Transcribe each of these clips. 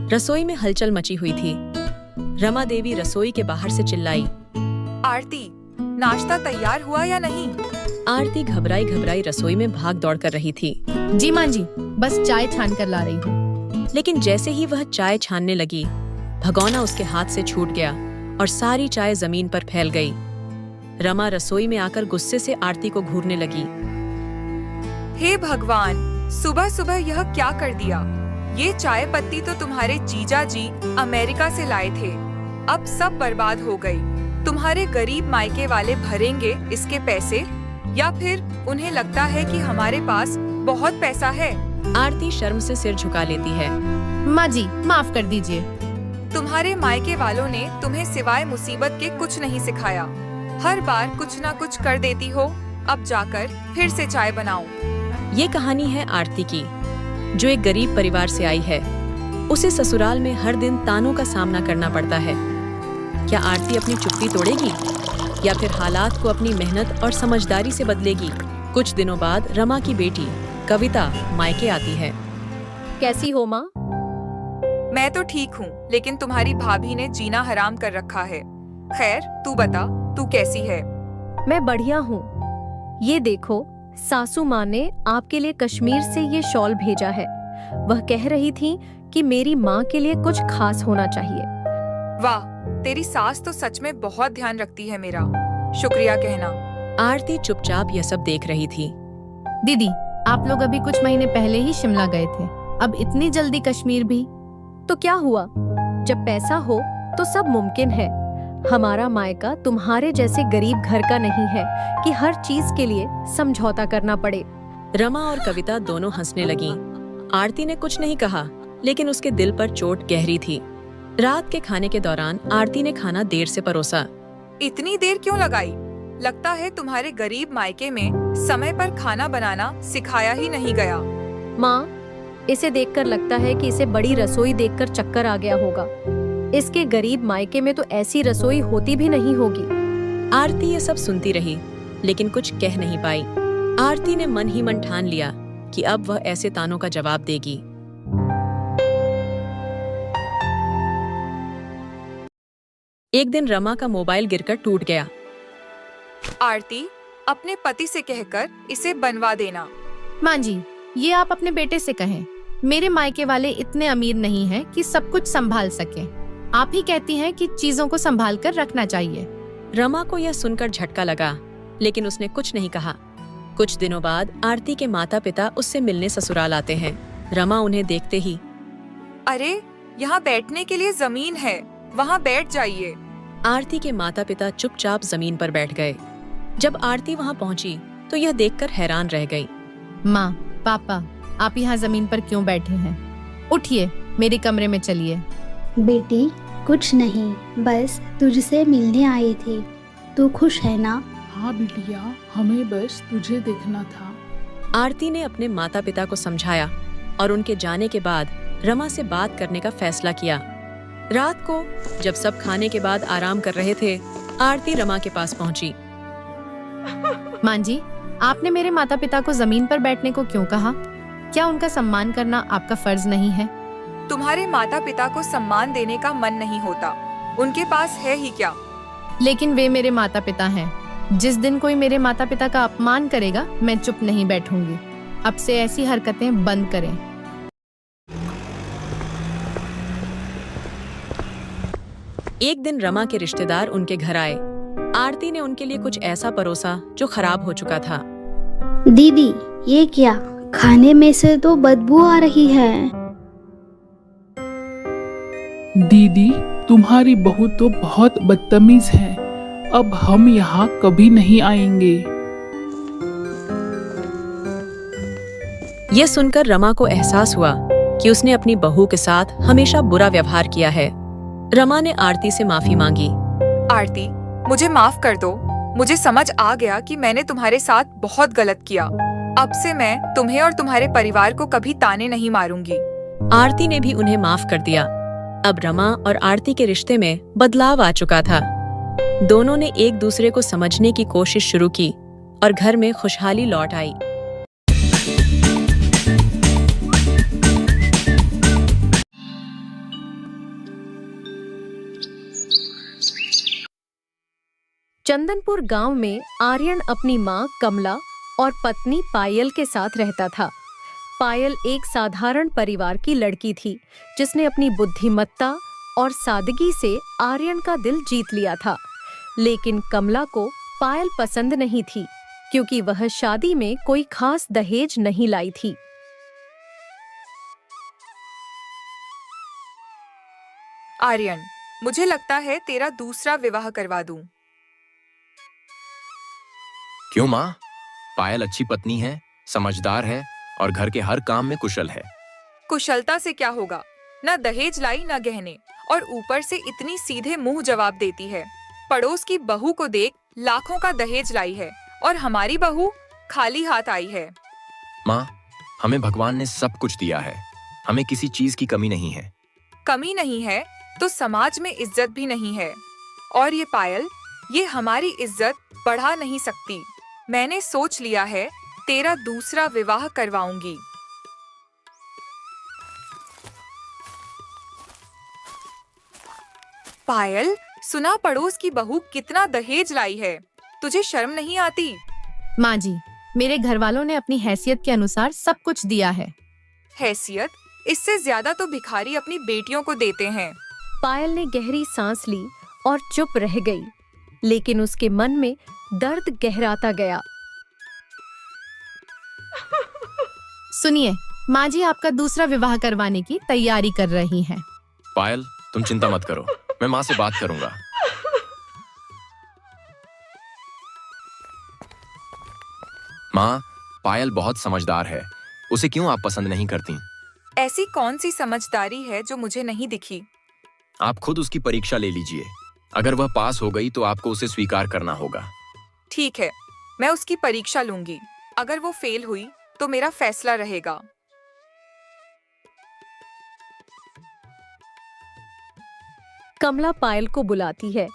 रसोई में हलचल मची हुई थी। रमा देवी रसोई के बाहर से चिल्लाई, आरती, नाश्ता तैयार हुआ या नहीं? आरती घबराई घबराई रसोई में भाग दौड़ कर रही थी। जी माँ जी, बस चाय छान कर ला रही हूँ। लेकिन जैसे ही वह चाय छानने लगी, भगोना उसके हाथ से छूट गया और सारी चाय जमीन पर फैल गई। रमा रसोई में आकर गुस्से से आरती को घूरने लगी। हे भगवान, सुबह सुबह यह क्या कर दिया? ये चाय पत्ती तो तुम्हारे जीजा जी अमेरिका से लाए थे, अब सब बर्बाद हो गई। तुम्हारे गरीब मायके वाले भरेंगे इसके पैसे, या फिर उन्हें लगता है कि हमारे पास बहुत पैसा है? आरती शर्म से सिर झुका लेती है। माँ जी, माफ कर दीजिए। तुम्हारे मायके वालों ने तुम्हें सिवाय मुसीबत के कुछ नहीं सिखाया। हर बार कुछ ना कुछ कर देती हो। अब जाकर फिर से चाय बनाओ। ये कहानी है आरती की, जो एक गरीब परिवार से आई है। उसे ससुराल में हर दिन तानों का सामना करना पड़ता है। क्या आरती अपनी चुप्पी तोड़ेगी या फिर हालात को अपनी मेहनत और समझदारी से बदलेगी? कुछ दिनों बाद रमा की बेटी कविता मायके आती है। कैसी हो माँ? मैं तो ठीक हूँ, लेकिन तुम्हारी भाभी ने जीना हराम कर रखा है। खैर, तू बता, तू कैसी है? मैं बढ़िया हूँ। ये देखो, सासू माँ ने आपके लिए कश्मीर से ये शॉल भेजा है। वह कह रही थी कि मेरी माँ के लिए कुछ खास होना चाहिए। वाह, तेरी सास तो सच में बहुत ध्यान रखती है मेरा। शुक्रिया कहना। आरती चुपचाप यह सब देख रही थी। दीदी, आप लोग अभी कुछ महीने पहले ही शिमला गए थे, अब इतनी जल्दी कश्मीर भी? तो क्या हुआ, जब पैसा हो तो सब मुमकिन है। हमारा मायका तुम्हारे जैसे गरीब घर का नहीं है कि हर चीज के लिए समझौता करना पड़े। रमा और कविता दोनों हंसने लगीं। आरती ने कुछ नहीं कहा, लेकिन उसके दिल पर चोट गहरी थी। रात के खाने के दौरान आरती ने खाना देर से परोसा। इतनी देर क्यों लगाई? लगता है तुम्हारे गरीब मायके में समय पर खाना बनाना सिखाया ही नहीं गया। माँ, इसे देखकर लगता है कि इसे बड़ी रसोई देखकर चक्कर आ गया होगा। इसके गरीब मायके में तो ऐसी रसोई होती भी नहीं होगी। आरती ये सब सुनती रही, लेकिन कुछ कह नहीं पाई। आरती ने मन ही मन ठान लिया कि अब वह ऐसे तानों का जवाब देगी। एक दिन रमा का मोबाइल गिरकर टूट गया। आरती, अपने पति से कहकर इसे बनवा देना। माँ जी, ये आप अपने बेटे से कहें। मेरे मायके वाले इतने अमीर नहीं हैं कि सब कुछ संभाल सके। आप ही कहती हैं कि चीजों को संभाल कर रखना चाहिए। रमा को यह सुनकर झटका लगा, लेकिन उसने कुछ नहीं कहा। कुछ दिनों बाद आरती के माता पिता उससे मिलने ससुराल आते हैं। रमा उन्हें देखते ही, अरे, यहाँ बैठने के लिए जमीन है, वहाँ बैठ जाइए। आरती के माता पिता चुपचाप जमीन पर बैठ गए। जब आरती वहाँ पहुँची तो यह देखकर हैरान रह गई। माँ, पापा, आप यहाँ जमीन पर क्यों बैठे हैं? उठिए, मेरे कमरे में चलिए। बेटी, कुछ नहीं, बस तुझसे मिलने आए थे। तू खुश है ना? हाँ बिटिया, हमें बस तुझे देखना था। आरती ने अपने माता पिता को समझाया और उनके जाने के बाद रमा से बात करने का फैसला किया। रात को जब सब खाने के बाद आराम कर रहे थे, आरती रमा के पास पहुंची। माँ जी, आपने मेरे माता पिता को जमीन पर बैठने को क्यों कहा? क्या उनका सम्मान करना आपका फर्ज नहीं है? तुम्हारे माता पिता को सम्मान देने का मन नहीं होता, उनके पास है ही क्या? लेकिन वे मेरे माता पिता हैं। जिस दिन कोई मेरे माता पिता का अपमान करेगा, मैं चुप नहीं बैठूंगी। अब से ऐसी हरकतें बंद करें। एक दिन रमा के रिश्तेदार उनके घर आए। आरती ने उनके लिए कुछ ऐसा परोसा जो खराब हो चुका था। दीदी, ये क्या? खाने में से तो बदबू आ रही है। दीदी, तुम्हारी बहू तो बहुत बदतमीज है। अब हम यहाँ कभी नहीं आएंगे। यह सुनकर रमा को एहसास हुआ कि उसने अपनी बहू के साथ हमेशा बुरा व्यवहार किया है। रमा ने आरती से माफी मांगी। आरती, मुझे माफ कर दो। मुझे समझ आ गया कि मैंने तुम्हारे साथ बहुत गलत किया। अब से मैं तुम्हें और तुम्हारे परिवार को कभी ताने नहीं मारूंगी। आरती ने भी उन्हें माफ कर दिया। अब रमा और आरती के रिश्ते में बदलाव आ चुका था। दोनों ने एक दूसरे को समझने की कोशिश शुरू की और घर में खुशहाली लौट आई। चंदनपुर गांव में आर्यन अपनी मां कमला और पत्नी पायल के साथ रहता था। पायल एक साधारण परिवार की लड़की थी जिसने अपनी बुद्धिमत्ता और सादगी से आर्यन का दिल जीत लिया था। लेकिन कमला को पायल पसंद नहीं थी क्योंकि वह शादी में कोई खास दहेज नहीं लाई थी। आर्यन, मुझे लगता है तेरा दूसरा विवाह करवा दूं। क्यों माँ? पायल अच्छी पत्नी है, समझदार है और घर के हर काम में कुशल है। कुशलता से क्या होगा? न दहेज लाई न गहने, और ऊपर से इतनी सीधे मुंह जवाब देती है। पड़ोस की बहू को देख, लाखों का दहेज लाई है और हमारी बहू खाली हाथ आई है। माँ, हमें भगवान ने सब कुछ दिया है, हमें किसी चीज की कमी नहीं है। कमी नहीं है तो समाज में इज्जत भी नहीं है। और ये पायल, ये हमारी इज्जत बढ़ा नहीं सकती। मैंने सोच लिया है, तेरा दूसरा विवाह करवाऊंगी। पायल, सुना पड़ोस की बहू कितना दहेज लाई है, तुझे शर्म नहीं आती? माँ जी, मेरे घर वालों ने अपनी हैसियत के अनुसार सब कुछ दिया है। हैसियत? इससे ज्यादा तो भिखारी अपनी बेटियों को देते हैं। पायल ने गहरी सांस ली और चुप रह गई, लेकिन उसके मन में दर्द गहराता गया। सुनिए, माँ जी आपका दूसरा विवाह करवाने की तैयारी कर रही हैं। पायल, तुम चिंता मत करो, मैं माँ से बात करूंगा। माँ, पायल बहुत समझदार है, उसे क्यों आप पसंद नहीं करती? ऐसी कौन सी समझदारी है जो मुझे नहीं दिखी? आप खुद उसकी परीक्षा ले लीजिए। अगर वह पास हो गई तो आपको उसे स्वीकार करना होगा। ठीक है, मैं उसकी परीक्षा लूंगी। अगर वो फेल हुई तो मेरा फैसला रहेगा। कमला पायल को बुलाती है।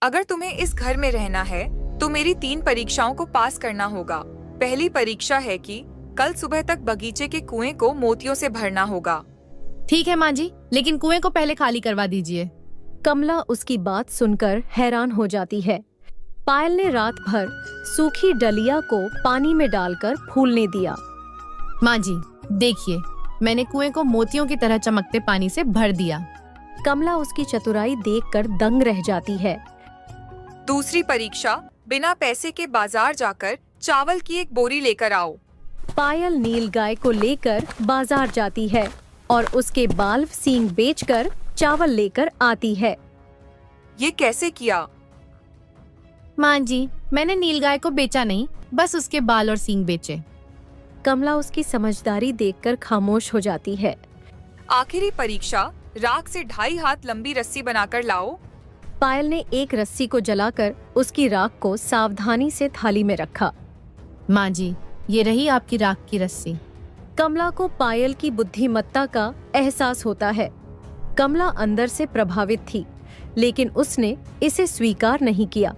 अगर तुम्हें इस घर में रहना है तो मेरी 3 परीक्षाओं को पास करना होगा। पहली परीक्षा है कि कल सुबह तक बगीचे के कुएं को मोतियों से भरना होगा। ठीक है माँ जी, लेकिन कुएं को पहले खाली करवा दीजिए। कमला उसकी बात सुनकर हैरान हो जाती है। पायल ने रात भर सूखी डलिया को पानी में डालकर फूलने दिया। माँ जी, देखिए, मैंने कुएं को मोतियों की तरह चमकते पानी से भर दिया। कमला उसकी चतुराई देखकर दंग रह जाती है। दूसरी परीक्षा, बिना पैसे के बाजार जाकर चावल की एक बोरी लेकर आओ। पायल नील गाय को लेकर बाजार जाती है और उसके बाल सींग बेचकर चावल लेकर आती है। ये कैसे किया? माँ जी, मैंने नीलगाय को बेचा नहीं, बस उसके बाल और सींग बेचे। कमला उसकी समझदारी देखकर खामोश हो जाती है। आखिरी परीक्षा, राख से 2.5 हाथ लंबी रस्सी बनाकर लाओ। पायल ने एक रस्सी को जलाकर उसकी राख को सावधानी से थाली में रखा। माँ जी, ये रही आपकी राख की रस्सी। कमला को पायल की बुद्धिमत्ता का एहसास होता है। कमला अंदर से प्रभावित थी, लेकिन उसने इसे स्वीकार नहीं किया।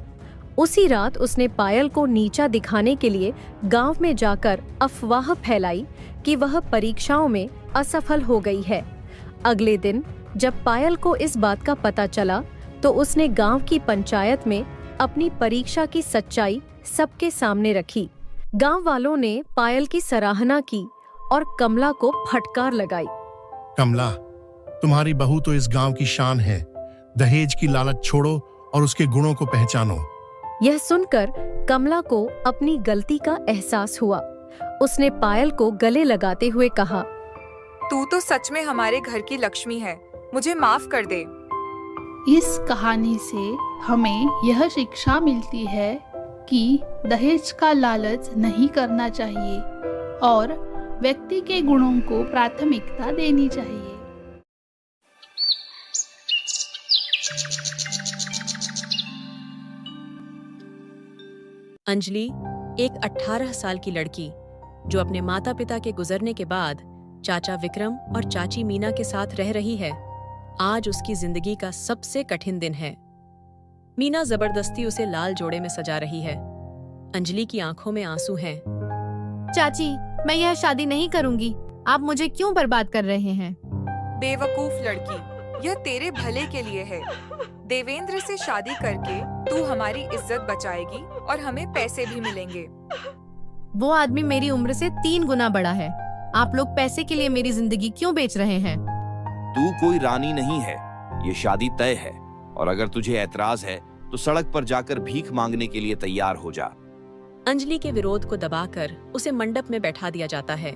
उसी रात उसने पायल को नीचा दिखाने के लिए गांव में जाकर अफवाह फैलाई कि वह परीक्षाओं में असफल हो गई है। अगले दिन जब पायल को इस बात का पता चला तो उसने गांव की पंचायत में अपनी परीक्षा की सच्चाई सबके सामने रखी। गांव वालों ने पायल की सराहना की और कमला को फटकार लगाई। कमला, तुम्हारी बहू तो इस गांव की शान है। दहेज की लालच छोड़ो और उसके गुणों को पहचानो। यह सुनकर कमला को अपनी गलती का एहसास हुआ। उसने पायल को गले लगाते हुए कहा, तू तो सच में हमारे घर की लक्ष्मी है, मुझे माफ कर दे। इस कहानी से हमें यह शिक्षा मिलती है कि दहेज का लालच नहीं करना चाहिए और व्यक्ति के गुणों को प्राथमिकता देनी चाहिए। अंजलि एक 18 साल की लड़की जो अपने माता पिता के गुजरने के बाद चाचा विक्रम और चाची मीना के साथ रह रही है। आज उसकी जिंदगी का सबसे कठिन दिन है। मीना जबरदस्ती उसे लाल जोड़े में सजा रही है। अंजलि की आंखों में आंसू हैं। चाची, मैं यह शादी नहीं करूंगी। आप मुझे क्यों बर्बाद कर रहे हैं? बेवकूफ लड़की, यह तेरे भले के लिए है। देवेंद्र से शादी करके तू हमारी इज्जत बचाएगी और हमें पैसे भी मिलेंगे। वो आदमी मेरी उम्र से 3 गुना बड़ा है। आप लोग पैसे के लिए मेरी जिंदगी क्यों बेच रहे हैं? तू कोई रानी नहीं है, ये शादी तय है। और अगर तुझे ऐतराज है तो सड़क पर जाकर भीख मांगने के लिए तैयार हो जा। अंजलि के विरोध को दबाकर उसे मंडप में बैठा दिया जाता है।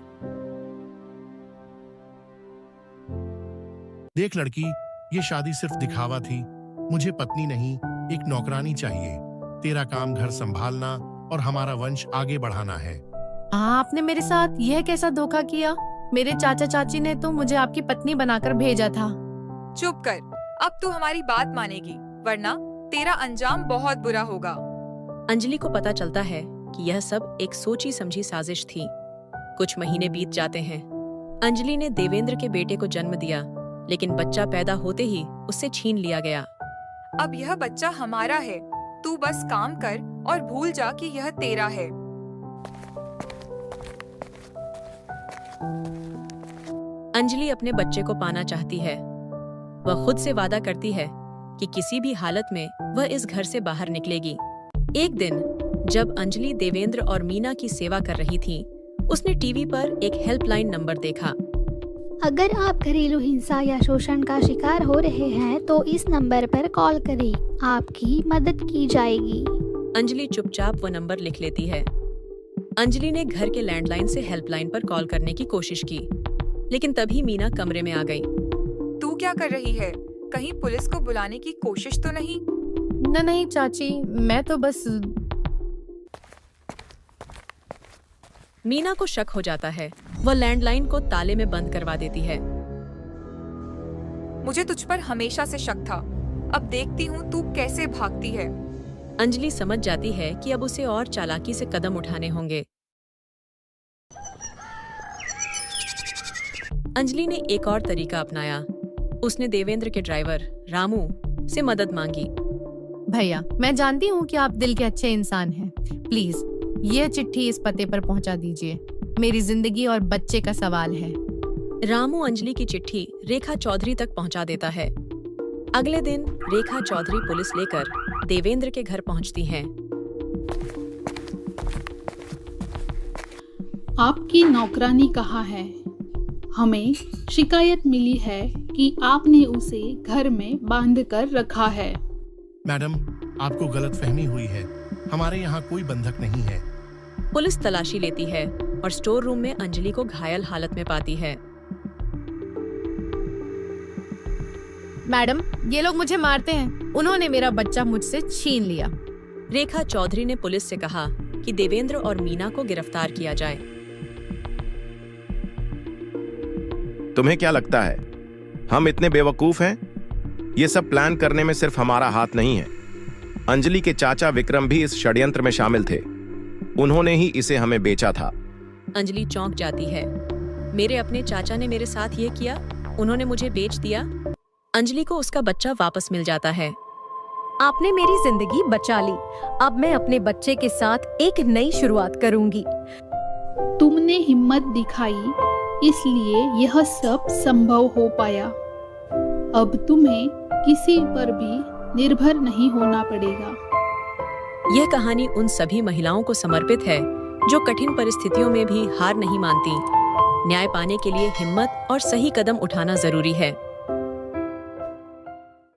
देख लड़की, ये शादी सिर्फ दिखावा थी। मुझे पत्नी नहीं, एक नौकरानी चाहिए। तेरा काम घर संभालना और हमारा वंश आगे बढ़ाना है। आपने मेरे साथ यह कैसा धोखा किया? मेरे चाचा चाची ने तो मुझे आपकी पत्नी बनाकर भेजा था। चुप कर, अब तू हमारी बात मानेगी, वरना तेरा अंजाम बहुत बुरा होगा। अंजलि को पता चलता है कि यह सब एक सोची समझी साजिश थी। कुछ महीने बीत जाते हैं। अंजलि ने देवेंद्र के बेटे को जन्म दिया, लेकिन बच्चा पैदा होते ही उससे छीन लिया गया। अब यह बच्चा हमारा है। तू बस काम कर और भूल जा कि यह तेरा है। अंजलि अपने बच्चे को पाना चाहती है। वह खुद से वादा करती है कि किसी भी हालत में वह इस घर से बाहर निकलेगी। एक दिन जब अंजलि देवेंद्र और मीना की सेवा कर रही थी, उसने टीवी पर एक हेल्पलाइन नंबर देखा। अगर आप घरेलू हिंसा या शोषण का शिकार हो रहे हैं तो इस नंबर पर कॉल करें, आपकी मदद की जाएगी। अंजलि चुपचाप वो नंबर लिख लेती है। अंजलि ने घर के लैंडलाइन से हेल्पलाइन पर कॉल करने की कोशिश की, लेकिन तभी मीना कमरे में आ गई। तू क्या कर रही है? कहीं पुलिस को बुलाने की कोशिश तो नहीं? नहीं चाची, मैं तो बस। मीना को शक हो जाता है। वह लैंडलाइन को ताले में बंद करवा देती है। मुझे तुझ पर हमेशा से शक था। अब देखती हूँ तू कैसे भागती है। अंजलि समझ जाती है कि अब उसे और चालाकी से कदम उठाने होंगे। अंजलि ने एक और तरीका अपनाया। उसने देवेंद्र के ड्राइवर रामू से मदद मांगी। भैया, मैं जानती हूँ कि आप दिल के अच्छे इंसान हैं। प्लीज यह चिट्ठी इस पते पर पहुँचा दीजिए। मेरी जिंदगी और बच्चे का सवाल है। रामू अंजलि की चिट्ठी रेखा चौधरी तक पहुँचा देता है। अगले दिन रेखा चौधरी पुलिस लेकर देवेंद्र के घर पहुँचती हैं। आपकी नौकरानी कहाँ है? हमें शिकायत मिली है कि आपने उसे घर में बांध कर रखा है। मैडम, आपको गलतफहमी हुई है। हमारे यहाँ कोई बंधक नहीं है। पुलिस तलाशी लेती है और स्टोर रूम में अंजलि को घायल हालत में पाती है। मैडम, ये लोग मुझे मारते हैं। उन्होंने मेरा बच्चा मुझसे छीन लिया। रेखा चौधरी ने पुलिस से कहा कि देवेंद्र और मीना को गिरफ्तार किया जाए। तुम्हें क्या लगता है हम इतने बेवकूफ हैं? ये सब प्लान करने में सिर्फ हमारा हाथ नहीं है। अंजलि के चाचा विक्रम भी इस षड्यंत्र में शामिल थे। उन्होंने ही इसे हमें बेचा था। अंजलि चौंक जाती है। मेरे अपने चाचा ने मेरे साथ ये किया? उन्होंने मुझे बेच दिया? अंजलि को उसका बच्चा वापस मिल जाता है। आपने मेरी जिंदगी बचा ली। अब मैं अपने बच्चे के साथ एक नई शुरुआत करूंगी। तुमने हिम्मत दिखाई, इसलिए यह सब संभव हो पाया। अब तुम्हें किसी पर भी निर्भर नहीं होना पड़ेगा। यह कहानी उन सभी महिलाओं को समर्पित है जो कठिन परिस्थितियों में भी हार नहीं मानती। न्याय पाने के लिए हिम्मत और सही कदम उठाना जरूरी है।